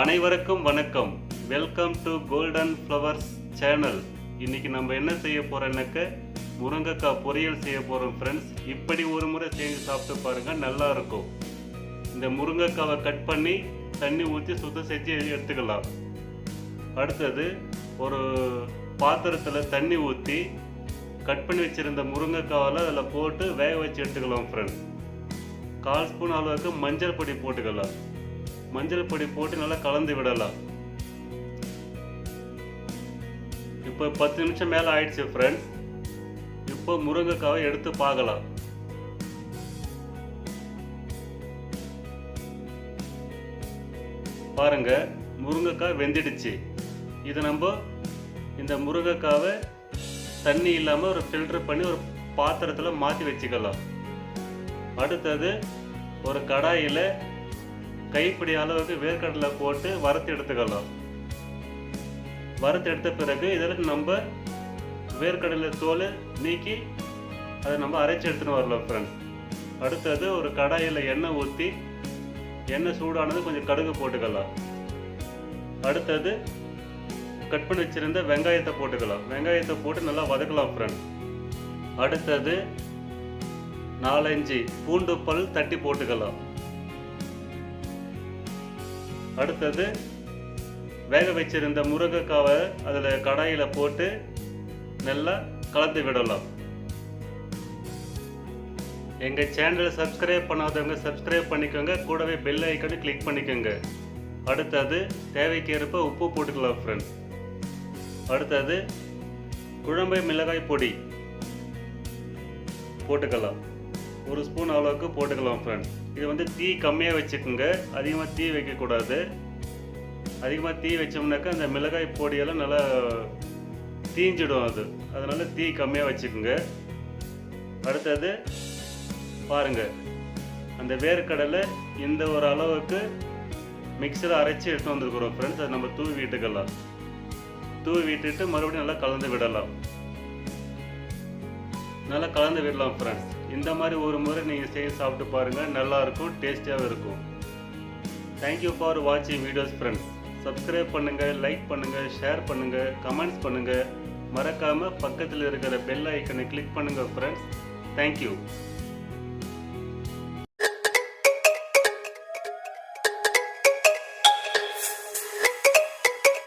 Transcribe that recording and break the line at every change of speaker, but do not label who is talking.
அனைவருக்கும் வணக்கம். Welcome to golden flowers channel. இன்னைக்கு நம்ம என்ன செய்ய போறோம்னாக்க முருங்கைக்காய் பொரியல் செய்ய போறோம் ஃப்ரெண்ட்ஸ். இப்படி ஒரு முறை செஞ்சு சாப்பிட்டு பாருங்க, நல்லா இருக்கும். இந்த முருங்கைக்காவை கட் பண்ணி தண்ணி ஊற்றி சுத்தம் செஞ்சு எடுத்துக்கலாம். அடுத்தது ஒரு பாத்திரத்தில் தண்ணி ஊற்றி கட் பண்ணி வச்சிருந்த முருங்கைக்காவில் அதில் போட்டு வேக வச்சு எடுத்துக்கலாம் ஃப்ரெண்ட்ஸ். 1/4 ஸ்பூன் அளவுக்கு மஞ்சள் பொடி போட்டுக்கலாம். மஞ்சள் பொடி போட்டு நல்லா கலந்து விடலாம். இப்போ 10 நிமிஷம் மேலே ஆயிடுச்சு ஃப்ரெண்ட்ஸ். இப்போ முருங்கைக்காவை எடுத்து பார்க்கலாம். பாருங்க, முருங்கைக்காய் வெந்துடுச்சு. இது நம்ம இந்த முருங்கைக்காவை தண்ணி இல்லாமல் ஒரு ஃபில்டர் பண்ணி ஒரு பாத்திரத்தில் மாற்றி வச்சுக்கலாம். அடுத்தது ஒரு கடாயில் கைப்பிடி அளவுக்கு வேர்க்கடலை போட்டு வறுத்து எடுத்துக்கலாம். வறுத்து எடுத்த பிறகு இதில் நம்ம வேர்க்கடலை தோல் நீக்கி அதை நம்ம அரைச்சி எடுத்துன்னு வரலாம் ஃப்ரெண்ட்ஸ். அடுத்தது ஒரு கடாயில் எண்ணெய் ஊற்றி எண்ணெய் சூடானது கொஞ்சம் கடுகு போட்டுக்கலாம். அடுத்தது கட் பண்ணி வச்சிருந்த வெங்காயத்தை போட்டுக்கலாம். வெங்காயத்தை போட்டு நல்லா வதக்கலாம் ஃப்ரெண்ட்ஸ். அடுத்தது 4-5 பூண்டு பல் தட்டி போட்டுக்கலாம். அடுத்தது வேக வச்சிருந்த முருங்கைக்காவை அதில் கடாயில் போட்டு நல்லா கலந்து விடலாம். எங்கள் சேனலை சப்ஸ்கிரைப் பண்ணாதவங்க சப்ஸ்கிரைப் பண்ணிக்கோங்க, கூடவே பெல் ஐக்கனை கிளிக் பண்ணிக்கோங்க. அடுத்தது தேவைக்கேற்ப உப்பு போட்டுக்கலாம் ஃப்ரெண்ட்ஸ். அடுத்தது குழம்பு மிளகாய் பொடி போட்டுக்கலாம். 1 ஸ்பூன் அளவுக்கு போட்டுக்கலாம் ஃப்ரெண்ட்ஸ். இது தீ கம்மியாக வச்சுக்கோங்க, அதிகமாக தீ வைக்கக்கூடாது. அதிகமாக தீ வச்சோம்னாக்கா அந்த மிளகாய் பொடியெல்லாம் நல்லா தீஞ்சிடும். அதனால தீ கம்மியாக வச்சுக்கோங்க. அடுத்தது பாருங்க, அந்த வேர்க்கடலை இந்த ஒரு அளவுக்கு மிக்சியில் அரைச்சி எடுத்து வந்துருக்குறோம் ஃப்ரெண்ட்ஸ். அதை நம்ம தூவி விட்டுக்கலாம். தூவி விட்டுட்டு மறுபடியும் நல்லா கலந்து விடலாம். நல்லா கலந்து விடலாம் ஃப்ரெண்ட்ஸ். இந்த மாதிரி ஒரு முறை நீங்கள் செய்து சாப்பிட்டு பாருங்கள், நல்லாயிருக்கும், டேஸ்டியாகவும் இருக்கும். தேங்க்யூ ஃபார் வாட்சிங் வீடியோஸ் ஃப்ரெண்ட்ஸ். சப்ஸ்கிரைப் பண்ணுங்கள், லைக் பண்ணுங்கள், ஷேர் பண்ணுங்கள், கமெண்ட்ஸ் பண்ணுங்கள். மறக்காமல் பக்கத்தில் இருக்கிற பெல் ஐக்கனை கிளிக் பண்ணுங்கள் ஃப்ரெண்ட்ஸ். தேங்க்யூ.